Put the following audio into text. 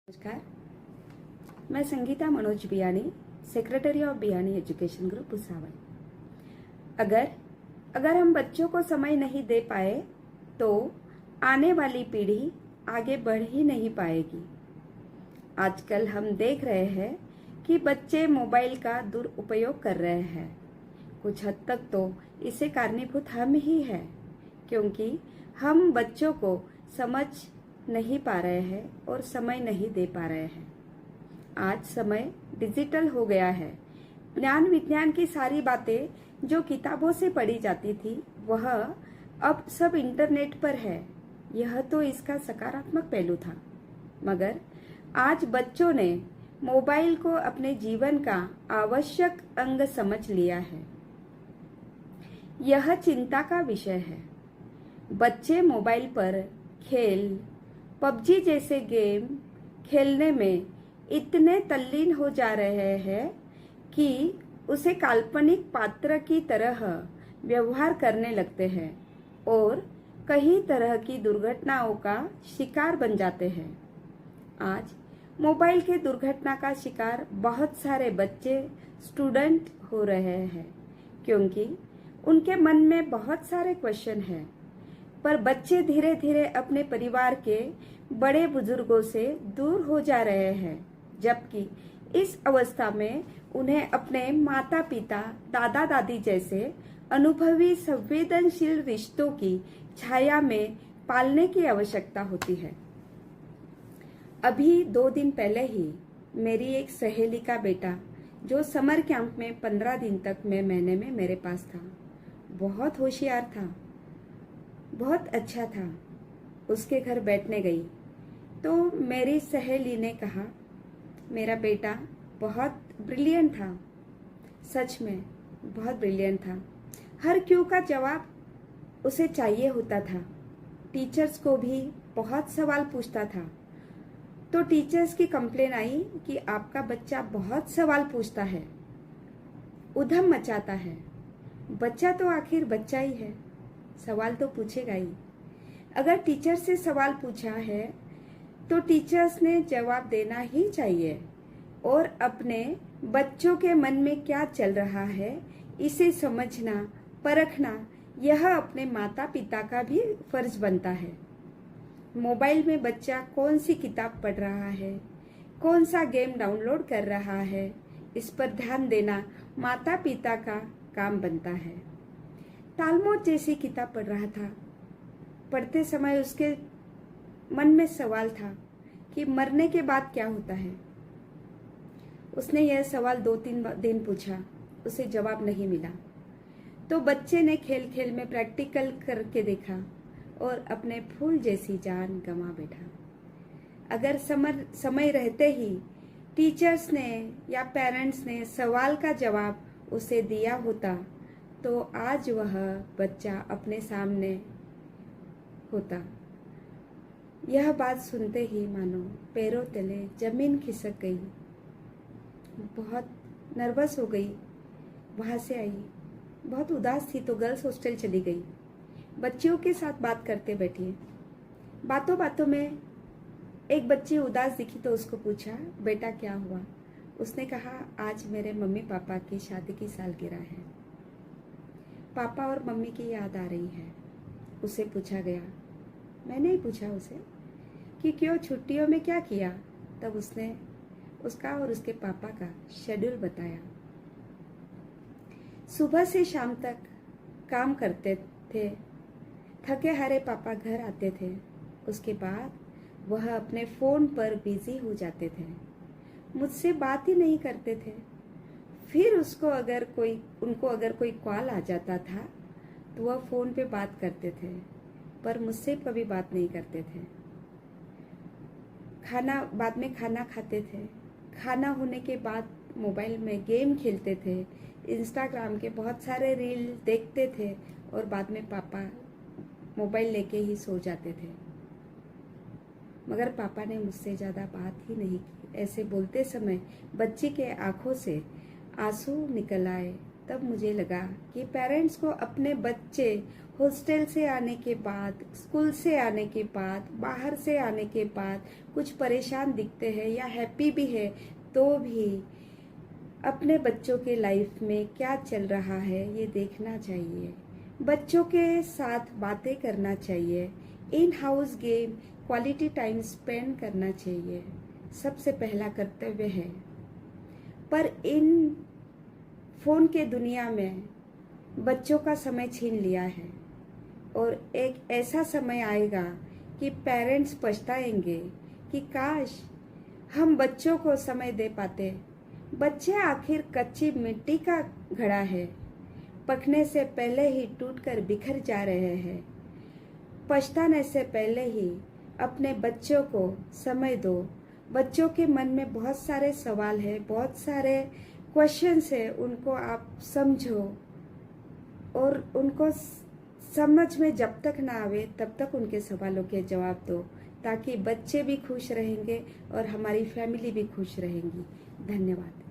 नमस्कार, मैं Sangeeta Manoj Biyani, secretary of Biyani education group Bhusawal. अगर हम बच्चों को समय नहीं दे पाए तो आने वाली पीढ़ी आगे बढ़ ही नहीं पाएगी। आजकल हम देख रहे हैं कि बच्चे मोबाइल का दुरुपयोग कर रहे हैं। कुछ हद तक तो इसे कारणीभूत हम ही हैं, क्योंकि हम बच्चों को समझ नहीं पा रहे हैं और समय नहीं दे पा रहे हैं। आज समय डिजिटल हो गया है। ज्ञान विज्ञान की सारी बातें जो किताबों से पढ़ी जाती थी वह अब सब इंटरनेट पर है। यह तो इसका सकारात्मक पहलू था, मगर आज बच्चों ने मोबाइल को अपने जीवन का आवश्यक अंग समझ लिया है। यह चिंता का विषय है। बच्चे मोबाइल पर खेल, पबजी जैसे गेम खेलने में इतने तल्लीन हो जा रहे हैं कि उसे काल्पनिक पात्र की तरह व्यवहार करने लगते हैं और कई तरह की दुर्घटनाओं का शिकार बन जाते हैं। आज मोबाइल के दुर्घटना का शिकार बहुत सारे बच्चे, स्टूडेंट हो रहे हैं, क्योंकि उनके मन में बहुत सारे क्वेश्चन हैं। पर बच्चे धीरे धीरे अपने परिवार के बड़े बुजुर्गों से दूर हो जा रहे हैं, जबकि इस अवस्था में उन्हें अपने माता पिता, दादा दादी जैसे अनुभवी संवेदनशील रिश्तों की छाया में पालने की आवश्यकता होती है। अभी 2 दिन पहले ही मेरी एक सहेली का बेटा, जो समर कैंप में 15 दिन तक महीने में मेरे पास था, बहुत होशियार था, बहुत अच्छा था। उसके घर बैठने गई तो मेरी सहेली ने कहा, मेरा बेटा बहुत ब्रिलियंट था, सच में बहुत ब्रिलियंट था। हर क्यों का जवाब उसे चाहिए होता था। टीचर्स को भी बहुत सवाल पूछता था। तो टीचर्स की कंप्लेन आई कि आपका बच्चा बहुत सवाल पूछता है, उधम मचाता है। बच्चा तो आखिर बच्चा ही है, सवाल तो पूछेगा ही। अगर टीचर से सवाल पूछा है तो टीचर्स ने जवाब देना ही चाहिए और अपने बच्चों के मन में क्या चल रहा है इसे समझना, परखना, यह अपने माता पिता का भी फर्ज बनता है। मोबाइल में बच्चा कौन सी किताब पढ़ रहा है, कौन सा गेम डाउनलोड कर रहा है, इस पर ध्यान देना माता पिता का काम बनता है। तालमोद जैसी किताब पढ़ रहा था। पढ़ते समय उसके मन में सवाल था कि मरने के बाद क्या होता है। उसने यह सवाल 2-3 दिन पूछा, उसे जवाब नहीं मिला। तो बच्चे ने खेल खेल में प्रैक्टिकल करके देखा और अपने फूल जैसी जान गंवा बैठा। अगर समय रहते ही टीचर्स ने या पेरेंट्स ने सवाल का जवाब उसे दिया होता तो आज वह बच्चा अपने सामने होता। यह बात सुनते ही मानो पैरों तले जमीन खिसक गई। बहुत नर्वस हो गई। वहाँ से आई, बहुत उदास थी तो गर्ल्स हॉस्टल चली गई। बच्चियों के साथ बात करते बैठी। बातों बातों में एक बच्ची उदास दिखी तो उसको पूछा, बेटा क्या हुआ? उसने कहा, आज मेरे मम्मी पापा की शादी की सालगिरह है। पापा और मम्मी की याद आ रही है। उसे पूछा गया, मैंने ही पूछा उसे कि क्यों, छुट्टियों में क्या किया? तब उसने उसका और उसके पापा का शेड्यूल बताया। सुबह से शाम तक काम करते थे। थके हारे पापा घर आते थे। उसके बाद वह अपने फोन पर बिजी हो जाते थे, मुझसे बात ही नहीं करते थे। फिर उनको अगर कोई कॉल आ जाता था तो वह फोन पे बात करते थे, पर मुझसे कभी बात नहीं करते थे। बाद में खाना खाते थे। खाना होने के बाद मोबाइल में गेम खेलते थे, इंस्टाग्राम के बहुत सारे रील देखते थे और बाद में पापा मोबाइल लेके ही सो जाते थे। मगर पापा ने मुझसे ज़्यादा बात ही नहीं की। ऐसे बोलते समय बच्ची के आंखों से आंसू निकल आए तब मुझे लगा कि पेरेंट्स को अपने बच्चे हॉस्टल से आने के बाद, स्कूल से आने के बाद, बाहर से आने के बाद कुछ परेशान दिखते हैं या हैप्पी भी है, तो भी अपने बच्चों के लाइफ में क्या चल रहा है ये देखना चाहिए। बच्चों के साथ बातें करना चाहिए, in house game, quality time spend करना चाहिए, सबसे पहला कर्तव्य है। पर इन फोन के दुनिया में बच्चों का समय छीन लिया है और एक ऐसा समय आएगा कि पेरेंट्स पछताएंगे कि काश हम बच्चों को समय दे पाते। बच्चे आखिर कच्ची मिट्टी का घड़ा है, पकने से पहले ही टूटकर बिखर जा रहे हैं। पछताने से पहले ही अपने बच्चों को समय दो। बच्चों के मन में बहुत सारे सवाल है, बहुत सारे क्वेश्चंस है, उनको आप समझो और उनको समझ में जब तक ना आवे तब तक उनके सवालों के जवाब दो, ताकि बच्चे भी खुश रहेंगे और हमारी फैमिली भी खुश रहेंगी। धन्यवाद।